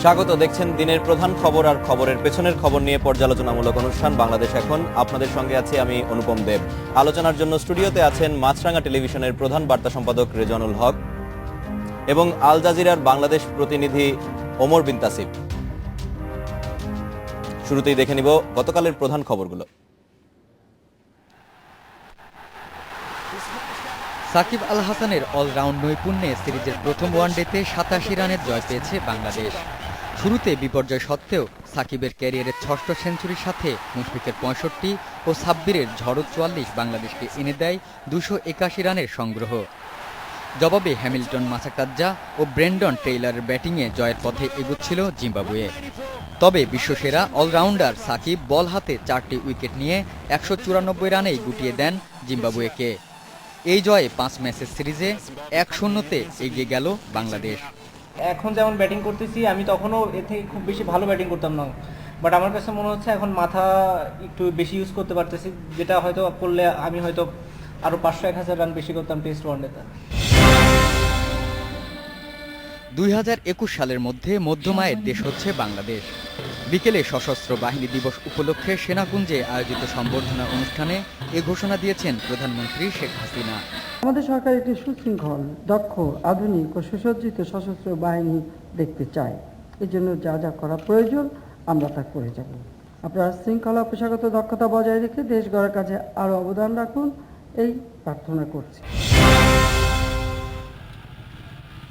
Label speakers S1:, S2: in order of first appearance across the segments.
S1: স্বাগত। দেখছেন দিনের প্রধান খবর আর খবরের পেছনের খবর নিয়ে পর্যালোচনামূলক অনুষ্ঠান বাংলাদেশ এখন। আপনাদের সঙ্গে আছি আমি অনুপম দেব। আলোচনার জন্য স্টুডিওতে আছেন মাছরাঙা টেলিভিশনের প্রধান বার্তা সম্পাদক রেজনুল হক এবং আল জাজিরার বাংলাদেশ প্রতিনিধি ওমর বিন তাসিফ। শুরুতেই দেখে নিব গতকালের প্রধান খবরগুলো।
S2: সাকিব আল হাসানের অলরাউন্ড নৈপুণ্যে সিরিজের প্রথম ওয়ানডেতে ৮৭ রানের জয় পেয়েছে বাংলাদেশ। শুরুতে বিপর্যয় সত্ত্বেও সাকিবের ক্যারিয়ারের ষষ্ঠ সেঞ্চুরির সাথে মুশফিকের ৬৫ ও সাব্বিরের ঝড়ো ৪৪ বাংলাদেশকে এনে দেয় ২৮১ রানের সংগ্রহ। জবাবে হ্যামিল্টন মাসাকাজ্জা ও ব্রেন্ডন টেইলারের ব্যাটিংয়ে জয়ের পথে এগুচ্ছিল জিম্বাবুয়ে। তবে বিশ্বসেরা অলরাউন্ডার সাকিব বল হাতে ৪টি উইকেট নিয়ে ১৯৪ রানেই গুটিয়ে দেন জিম্বাবুয়েকে। এই জয়ে ৫ ম্যাচের সিরিজে ১-০তে এগিয়ে গেল বাংলাদেশ।
S3: এখন যেমন ব্যাটিং করতেছি আমি তখনও এর থেকে খুব বেশি ভালো ব্যাটিং করতাম না, বাট আমার কাছে মনে হচ্ছে এখন মাথা একটু বেশি ইউজ করতে পারতেছি, যেটা হয়তো করলে আমি হয়তো আরও ৫০০-১০০০ রান বেশি করতাম টেস্ট ওয়ানডেতে।
S2: ২০২১ সালের মধ্যে মধ্যমায়ের দেশ হচ্ছে বাংলাদেশ। বিকেলে সশস্ত্র বাহিনী দিবস উপলক্ষে সেনাকুঞ্জে আয়োজিত সম্বর্ধনা অনুষ্ঠানে এ ঘোষণা দিয়েছেন প্রধানমন্ত্রী শেখ হাসিনা।
S4: আমাদের সরকার একটি সুশৃঙ্খল, দক্ষ, আধুনিক ও সুসজ্জিত সশস্ত্র বাহিনী দেখতে চায়। এর জন্য যা যা করা প্রয়োজন আমরা তা করে যাব। আপনারা শৃঙ্খলা পেশাগত দক্ষতা বজায় রেখে দেশ গড়ার কাজে আরও অবদান রাখুন, এই প্রার্থনা করছি।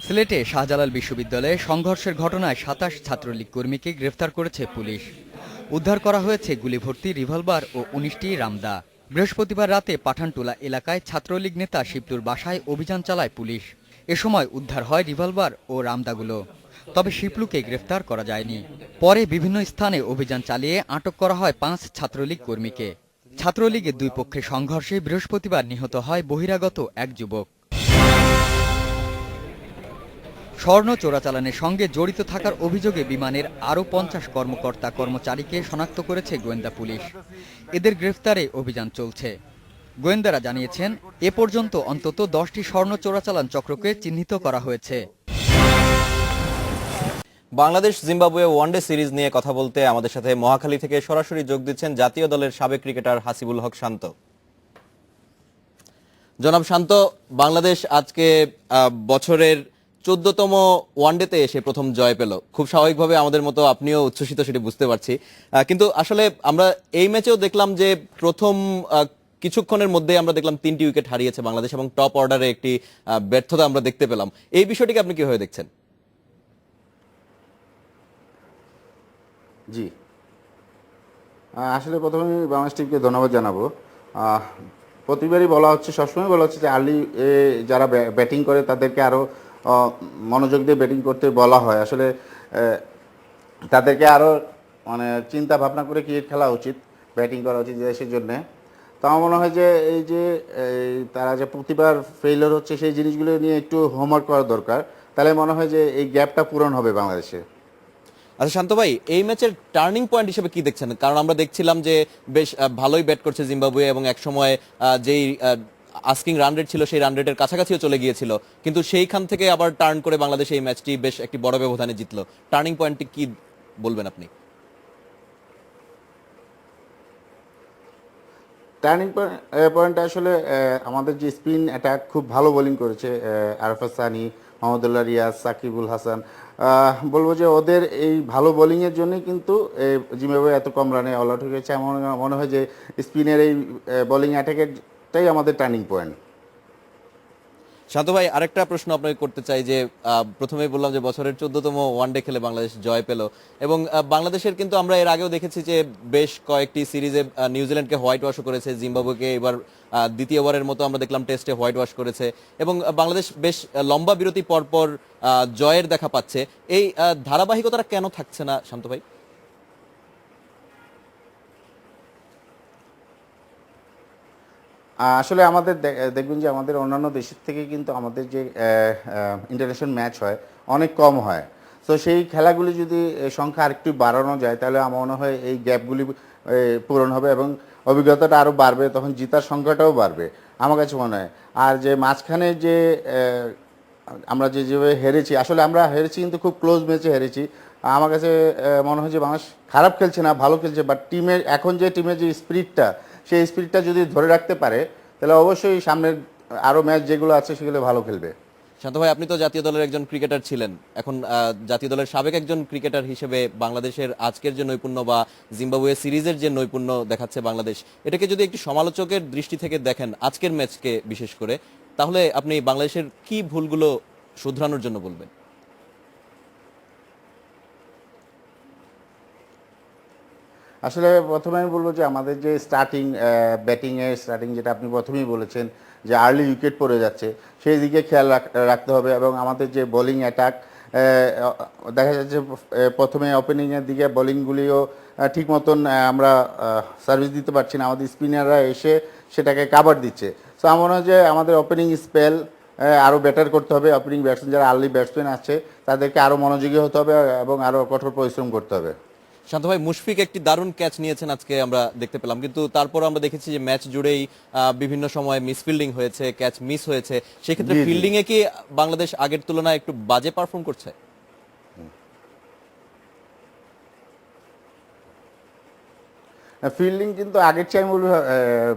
S2: সিলেটে শাহজালাল বিশ্ববিদ্যালয়ে সংঘর্ষের ঘটনায় ২৭ ছাত্রলীগ কর্মীকে গ্রেফতার করেছে পুলিশ। উদ্ধার করা হয়েছে গুলিভর্তি রিভলভার ও ১৯টি রামদা। বৃহস্পতিবার রাতে পাঠানটোলা এলাকায় ছাত্রলীগ নেতা শিবলুর বাসায় অভিযান চালায় পুলিশ। এ সময় উদ্ধার হয় রিভলভার ও রামদাগুলো। তবে শিবলুকে গ্রেফতার করা যায়নি। পরে বিভিন্ন স্থানে অভিযান চালিয়ে আটক করা হয় ৫ ছাত্রলীগ কর্মীকে। ছাত্রলীগের দুই পক্ষের সংঘর্ষে বৃহস্পতিবার নিহত হয় বহিরাগত এক যুবক। স্বর্ণ চোরাচালানের সঙ্গে জড়িত থাকার অভিযোগে বিমানের আরও ৫০ কর্মকর্তা কর্মচারীকে শনাক্ত করেছে গোয়েন্দা পুলিশ। এদের গ্রেফতারে অভিযান চলছে। গোয়েন্দারা জানিয়েছেন এ পর্যন্ত অন্তত ১০টি স্বর্ণ চোরাচালান চক্রকে চিহ্নিত করা হয়েছে।
S1: বাংলাদেশ জিম্বাবুয়ে ওয়ানডে সিরিজ নিয়ে কথা বলতে আমাদের সাথে মহাখালী থেকে সরাসরি যোগ দিচ্ছেন জাতীয় দলের সাবেক ক্রিকেটার হাসিবুল হক শান্ত। জনাব শান্ত, বাংলাদেশ আজকে বছরের ১৪তম ওয়ানডেতে এসে প্রথম জয় পেল। খুব স্বাভাবিকভাবে আমাদের মতো আপনিও উচ্ছ্বসিত, সেটি বুঝতে পারছি। কিন্তু আসলে আমরা এই ম্যাচেও দেখলাম যে প্রথম কিছুক্ষণের মধ্যে আমরা দেখলাম ৩টি উইকেট হারিয়েছে বাংলাদেশ এবং টপ অর্ডারে একটি ব্যর্থতা আমরা দেখতে পেলাম। এই বিষয়টিকে আপনি কিভাবে দেখছেন?
S5: জি, আসলে প্রথমে বাংলাদেশ টিমকে ধন্যবাদ জানাবো। প্রতিবারই বলা হচ্ছে, সবসময় বলা হচ্ছে যে আর্লি যারা ব্যাটিং করে তাদেরকে আরও মনোযোগ দিয়ে ব্যাটিং করতে বলা হয়। আসলে তাদেরকে আরও চিন্তা ভাবনা করে ক্রিকেট খেলা উচিত, ব্যাটিং করা উচিত দেশের জন্যে। তো আমার মনে হয় যে এই যে তারা যে প্রতিবার ফেইলিওর হচ্ছে সেই জিনিসগুলো নিয়ে একটু হোমওয়ার্ক করা দরকার, তাহলে মনে হয় যে এই গ্যাপটা পূরণ হবে বাংলাদেশে।
S1: আচ্ছা শান্ত ভাই, এই ম্যাচের টার্নিং পয়েন্ট হিসেবে কি দেখছেন? কারণ আমরা দেখছিলাম যে বেশ ভালোই ব্যাট করছে জিম্বাবুয়ে এবং একসময় যেই আস্কিং রান রেট ছিল সেই রান রেটের কাছাকাছিও চলে গিয়েছিল, কিন্তু সেইখান থেকে আবার টার্ন করে বাংলাদেশ এই ম্যাচটি বেশ একটি বড় ব্যবধানে জিতলো। টার্নিং পয়েন্টটি কি বলবেন আপনি?
S5: টার্নিং পয়েন্ট আসলে আমাদের যে স্পিন অ্যাটাক খুব ভালো বোলিং করেছে আরাফাত সানি, মোহাম্মদুল্লাহ রিয়াজ, সাকিবুল হাসান। বলবো যে ওদের এই ভালো বোলিংয়ের জন্যই কিন্তু জিম্বাবুয়ে এত কম রানে অল আউট হয়ে গেছে। আমার মনে হয় যে স্পিনের এই বোলিং অ্যাটাকেরটাই আমাদের টার্নিং পয়েন্ট।
S1: শান্ত ভাই, আরেকটা প্রশ্ন আপনাকে করতে চাই যে প্রথমেই বললাম যে বছরের ১৪তম ওয়ানডে খেলে বাংলাদেশ জয় পেল এবং বাংলাদেশের কিন্তু আমরা এর আগেও দেখেছি যে বেশ কয়েকটি সিরিজে নিউজিল্যান্ডকে হোয়াইট ওয়াশও করেছে, জিম্বাবুয়েকে এবার দ্বিতীয়বারের মতো আমরা দেখলাম টেস্টে হোয়াইট ওয়াশ করেছে এবং বাংলাদেশ বেশ লম্বা বিরতি পরপর জয়ের দেখা পাচ্ছে। এই ধারাবাহিকতাটা কেন থাকছে না শান্ত ভাই?
S5: আসলে আমাদের দেখবেন যে আমাদের অন্যান্য দেশের থেকে কিন্তু আমাদের যে ইন্টারন্যাশনাল ম্যাচ হয় অনেক কম হয়। তো সেই খেলাগুলি যদি সংখ্যা আরেকটু বাড়ানো যায় তাহলে আমার মনে হয় এই গ্যাপগুলি পূরণ হবে এবং অভিজ্ঞতাটা আরও বাড়বে, তখন জিতার সংখ্যাটাও বাড়বে আমার কাছে মনে হয়। আর যে মাঝখানে যে আমরা যেভাবে হেরেছি, আসলে আমরা হেরেছি কিন্তু খুব ক্লোজ ম্যাচে হেরেছি। আমার কাছে মনে হয় যে বাংলাদেশ খারাপ খেলছে না, ভালো খেলছে, বাট টিমের এখন যে টিমের যে স্পিরিটটা, সেই স্পিরিটটা যদি ধরে রাখতে পারে তাহলে অবশ্যই সামনের আরও ম্যাচ যেগুলো আছে সেগুলো ভালো খেলবে।
S1: শান্ত ভাই, আপনি তো জাতীয় দলের একজন ক্রিকেটার ছিলেন, এখন জাতীয় দলের সাবেক একজন ক্রিকেটার হিসেবে বাংলাদেশের আজকের যে নৈপুণ্য বা জিম্বাবুয়ে সিরিজের যে নৈপুণ্য দেখাচ্ছে বাংলাদেশ, এটাকে যদি একটি সমালোচকের দৃষ্টি থেকে দেখেন আজকের ম্যাচকে বিশেষ করে, তাহলে আপনি বাংলাদেশের কি ভুলগুলো শুধরানোর জন্য বলবেন?
S5: আসলে প্রথমে আমি বলবো যে আমাদের যে ব্যাটিংয়ের স্টার্টিং যেটা আপনি প্রথমেই বলেছেন যে আর্লি উইকেট পড়ে যাচ্ছে, সেই দিকে খেয়াল রাখতে হবে। এবং আমাদের যে বোলিং অ্যাটাক দেখা যাচ্ছে প্রথমে ওপেনিংয়ের দিকে বোলিংগুলিও ঠিক মতন আমরা সার্ভিস দিতে পারছি না, আমাদের স্পিনাররা এসে সেটাকে কাভার দিচ্ছে। সো আমার মনে হয় যে আমাদের ওপেনিং স্পেল আরও বেটার করতে হবে। ওপেনিং ব্যাটসম্যান যারা আর্লি ব্যাটসম্যান আছে তাদেরকে আরও মনোযোগী হতে হবে এবং আরও কঠোর পরিশ্রম করতে হবে।
S1: শান্ত ভাই, মুশফিক একটি দারুণ ক্যাচ নিয়েছেন আজকে আমরা দেখতে পেলাম, কিন্তু তারপর আমরা দেখেছি যে ম্যাচ জুড়েই বিভিন্ন সময় মিসফিল্ডিং হয়েছে, ক্যাচ মিস হয়েছে। সেক্ষেত্রে
S5: জি, জি।
S1: ফিল্ডিং এ কি বাংলাদেশ আগের তুলনায় একটু বাজে পারফর্ম করছে?
S5: ফিল্ডিং কিন্তু আগের চেয়ে আমি বলবো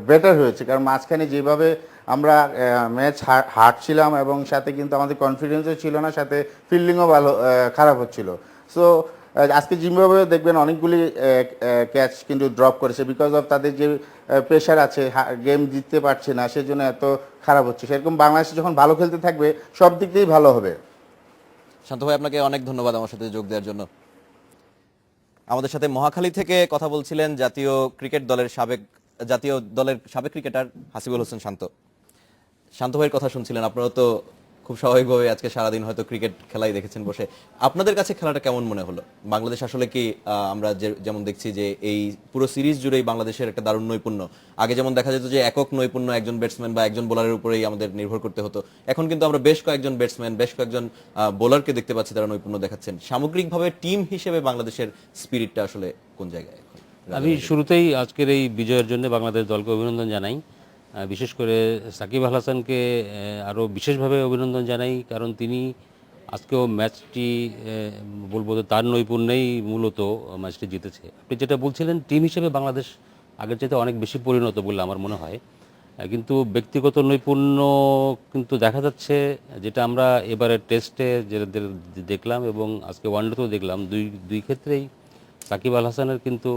S5: বেটার হয়েছে, কারণ মাঝখানে যেভাবে আমরা ম্যাচ হারছিলাম এবং সাথে কিন্তু আমাদের কনফিডেন্সও ছিল না, সাথে ফিল্ডিংও ভালো খারাপ হচ্ছিল। সো আজকে জিম্বাবুয়ে দেখবেন অনেকগুলি ক্যাচ কিন্তু ড্রপ করেছে, বিকজ অফ তাদের যে প্রেশার আছে, গেম জিততে পারছে না, সেজন্য এত খারাপ হচ্ছে। সেরকম বাংলাদেশ যখন ভালো খেলতে থাকবে সব দিক দিয়েই ভালো হবে।
S1: শান্ত ভাই, আপনাকে অনেক ধন্যবাদ আমার সাথে যোগ দেওয়ার জন্য। আমাদের সাথে মহাখালী থেকে কথা বলছিলেন জাতীয় দলের সাবেক ক্রিকেটার হাসিবুল হোসেন শান্ত। শান্ত ভাইয়ের কথা শুনছিলেন, আপনারা তো খুব স্বাভাবিকভাবে আজকে সারাদিন হয়তো ক্রিকেট খেলাই দেখেছেন বসে। আপনাদের কাছে খেলাটা কেমন মনে হলো? বাংলাদেশ আসলে কি আমরা যেমন দেখছি যে এই পুরো সিরিজ জুড়েই বাংলাদেশের একটা দারুণ নৈপুণ্য। আগে যেমন দেখা যেত যে একক নৈপুণ্য একজন ব্যাটসম্যান বা একজন বোলারের উপরেই আমাদের নির্ভর করতে হতো, এখন কিন্তু আমরা বেশ কয়েকজন ব্যাটসম্যান, বেশ কয়েকজন বোলারকে দেখতে পাচ্ছি তারা নৈপুণ্য দেখাচ্ছেন। সামগ্রিকভাবে টিম হিসেবে বাংলাদেশের স্পিরিটটা আসলে কোন জায়গায় এখন?
S6: আমি শুরুতেই আজকের এই বিজয়ের জন্য বাংলাদেশ দলকে অভিনন্দন জানাই। বিশেষ করে সাকিব আল হাসানকে আরও বিশেষভাবে অভিনন্দন জানাই, কারণ তিনি আজকেও ম্যাচটি বলবো যে তার নৈপুণ্যেই মূলত ম্যাচটি জিতেছে। আপনি যেটা বলছিলেন, টিম হিসেবে বাংলাদেশ আগের চাইতে অনেক বেশি পরিণত বলে আমার মনে হয়, কিন্তু ব্যক্তিগত নৈপুণ্য কিন্তু দেখা যাচ্ছে, যেটা আমরা এবারে টেস্টে যেটা দেখলাম এবং আজকে ওয়ানডেতেও দেখলাম, দুই ক্ষেত্রেই সাকিব আল হাসানের কিন্তু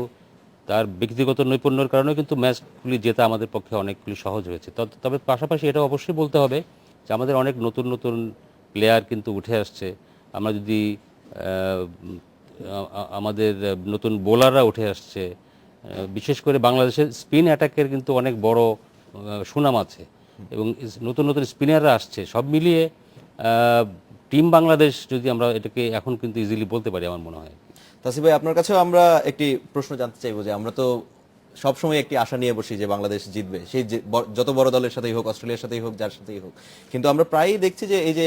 S6: তার ব্যক্তিগত নৈপুণ্যের কারণে কিন্তু ম্যাচগুলি জেতা আমাদের পক্ষে অনেকগুলি সহজ হয়েছে। তবে পাশাপাশি এটা অবশ্যই বলতে হবে যে আমাদের অনেক নতুন নতুন প্লেয়ার কিন্তু উঠে আসছে। আমরা যদি আমাদের নতুন বোলাররা উঠে আসছে, বিশেষ করে বাংলাদেশের স্পিন অ্যাটাকের কিন্তু অনেক বড় সুনাম আছে এবং নতুন নতুন স্পিনাররা আসছে। সব মিলিয়ে টিম বাংলাদেশ যদি আমরা এটাকে এখন কিন্তু ইজিলি বলতে পারি আমার মনে হয়।
S1: তাসিফ ভাই, আপনার কাছেও আমরা একটি প্রশ্ন জানতে চাইবো যে আমরা তো সবসময় একটি আশা নিয়ে বসি যে বাংলাদেশ জিতবে, সেই যত বড় দলের সাথেই হোক, অস্ট্রেলিয়ার সাথেই হোক, যার সাথেই হোক, কিন্তু আমরা প্রায়ই দেখছি যে এই যে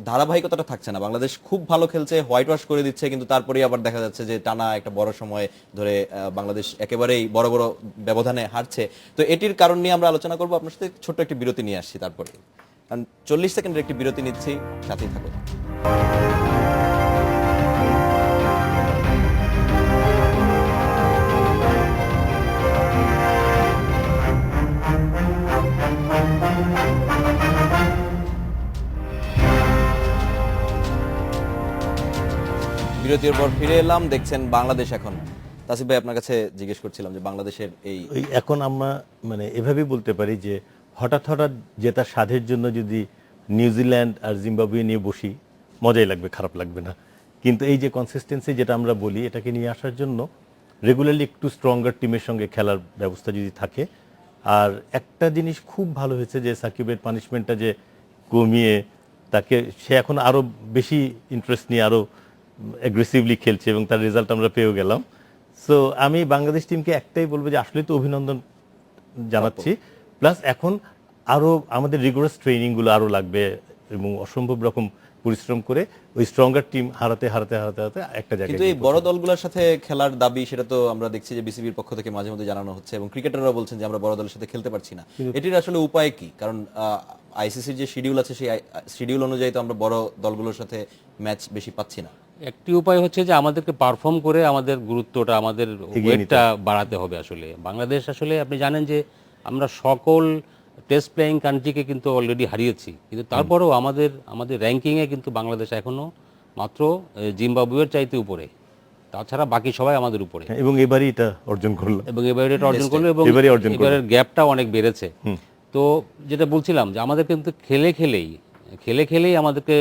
S1: ধারাবাহিকতাটা থাকছে না। বাংলাদেশ খুব ভালো খেলছে, হোয়াইট ওয়াশ করে দিচ্ছে, কিন্তু তারপরেই আবার দেখা যাচ্ছে যে টানা একটা বড় সময় ধরে বাংলাদেশ একেবারেই বড় বড় ব্যবধানে হারছে। তো এটির কারণ নিয়ে আমরা আলোচনা করবো। আপনার সাথে ছোট্ট একটি বিরতি নিয়ে আসছি, তারপরে 40 সেকেন্ডের একটি বিরতি নিচ্ছি, সাথেই থাকুন। বিরতির পর ফিরে এলাম, দেখছেন বাংলাদেশ এখন। তাসিফ ভাই, আপনার কাছে জিজ্ঞেস করছিলাম যে বাংলাদেশের এই
S7: এখন আমরা মানে এভাবেই বলতে পারি যে হঠাৎ হঠাৎ জেতার স্বাদের জন্য যদি নিউজিল্যান্ড আর জিম্বাবুয়ে নিয়ে বসি, মজাই লাগবে, খারাপ লাগবে না। কিন্তু এই যে কনসিস্টেন্সি যেটা আমরা বলি, এটাকে নিয়ে আসার জন্য রেগুলারলি একটু স্ট্রঙ্গার টিমের সঙ্গে খেলার ব্যবস্থা যদি থাকে। আর একটা জিনিস খুব ভালো হয়েছে যে সাকিবের পানিশমেন্টটা যে কমিয়ে সে এখন আরও বেশি ইন্টারেস্ট নিয়ে আরও অ্যাগ্রেসিভলি খেলছে এবং তার রেজাল্ট আমরা পেয়েও গেলাম। সো আমি বাংলাদেশ টিমকে একটাই বলবো যে আসলে তো অভিনন্দন জানাচ্ছি, প্লাস এখন আরও আমাদের রিগোরাস ট্রেনিংগুলো আরও লাগবে এবং অসম্ভব রকম পরিশ্রম করে ওই স্ট্রঙ্গার টিম হারাতে হারাতে হারাতে হারাতে একটা জায়গায়।
S1: কিন্তু এই বড় দলগুলোর সাথে খেলার দাবি, সেটা তো আমরা দেখছি যে বিসিবির পক্ষ থেকে মাঝে মধ্যে জানানো হচ্ছে এবং ক্রিকেটাররা বলছেন যে আমরা বড় দলের সাথে খেলতে পারছি না। এটির আসলে উপায় কি? কারণ আইসিসির যে শিডিউল আছে, সেই শিডিউল অনুযায়ী তো আমরা বড় দলগুলোর সাথে ম্যাচ বেশি পাচ্ছি না।
S6: একটি উপায় হচ্ছে যে আমাদেরকে পারফর্ম করে আমাদের গুরুত্বটা, আমাদের ওয়েটটা বাড়াতে হবে। আসলে বাংলাদেশ, আসলে আপনি জানেন যে আমরা সকল টেস্ট প্লেয়িং কান্ট্রিকে কিন্তু অলরেডি হারিয়েছি, কিন্তু তারপরেও আমাদের র্যাঙ্কিংয়ে কিন্তু বাংলাদেশ এখনো মাত্র জিম্বাবুয়ের চাইতে উপরে, তাছাড়া বাকি সবাই আমাদের উপরে।
S7: এবং এবারই এটা অর্জন করলো।
S6: এবং এবারে এটা অর্জন করলো, এবং এবারের গ্যাপটা অনেক বেড়েছে। তো যেটা বলছিলাম যে আমাদের কিন্তু খেলে খেলেই আমাদেরকে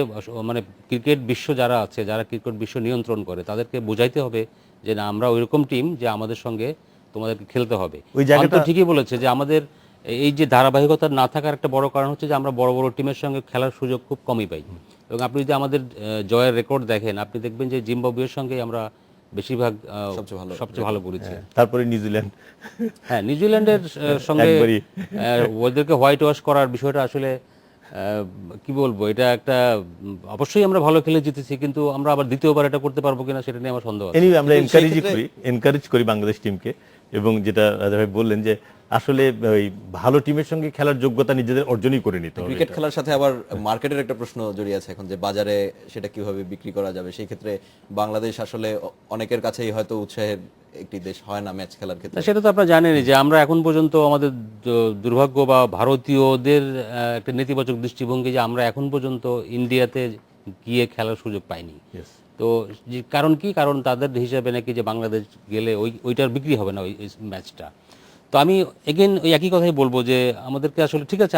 S6: মানে ক্রিকেট বিশ্ব যারা আছে, যারা ক্রিকেট বিশ্ব নিয়ন্ত্রণ করে, তাদেরকে বোঝাইতে হবে যে না, আমরা ওইরকম টিম যে আমাদের সঙ্গে তোমাদেরকে খেলতে হবে।
S7: ওই জায়গাটা
S6: ঠিকই বলেছে যে আমাদের এই যে ধারাবাহিকতা না থাকার একটা বড় কারণ হচ্ছে যে আমরা বড় বড় টিমের সঙ্গে খেলার সুযোগ খুব কমই পাই। এবং আপনি যদি আমাদের জয়ের রেকর্ড দেখেন, আপনি দেখবেন যে জিম্বাবুয়ের সঙ্গে আমরা বেশিরভাগ সবচেয়ে ভালো করেছি।
S7: তারপরে নিউজিল্যান্ড,
S6: হ্যাঁ, নিউজিল্যান্ডের সঙ্গে ওদেরকে হোয়াইট ওয়াশ করার বিষয়টা আসলে কি বলবো, এটা একটা অবশ্যই আমরা ভালো খেলে জিতেছি, কিন্তু আমরা আবার দ্বিতীয়বার এটা করতে পারবো কিনা সেটা নিয়ে আমার সন্দেহ আছে।
S7: এনিওয়ে আমরা এনকারেজ করি বাংলাদেশ টিমকে, এবং যেটা রাজা ভাই বললেন যে আসলে ওই ভালো টিমের সঙ্গে খেলার যোগ্যতা নিজেদের অর্জনই করে নিতে হবে।
S1: ক্রিকেট খেলার সাথে আবার মার্কেটের একটা প্রশ্ন জড়িয়ে আছে এখন, যে বাজারে সেটা কিভাবে বিক্রি করা যাবে। সেই ক্ষেত্রে বাংলাদেশ আসলে অনেকের কাছেই হয়তো উৎসাহের একটি দেশ হয় না ম্যাচ খেলার ক্ষেত্রে।
S6: সেটা তো আপনারা জানেনই যে আমরা এখন পর্যন্ত আমাদের দুর্ভাগ্য বা ভারতীয়দের একটা নেতিবাচক দৃষ্টিভঙ্গি যে আমরা এখন পর্যন্ত ইন্ডিয়াতে গিয়ে খেলার সুযোগ পাইনি। তো কারণ কি, কারণ তাদের হিসাবে নাকি যে বাংলাদেশ গেলে ওইটার বিক্রি হবে না ওই ম্যাচটা। তো আমি এগেন ওই একই কথাই বলবো যে আমাদেরকে আসলে ঠিক আছে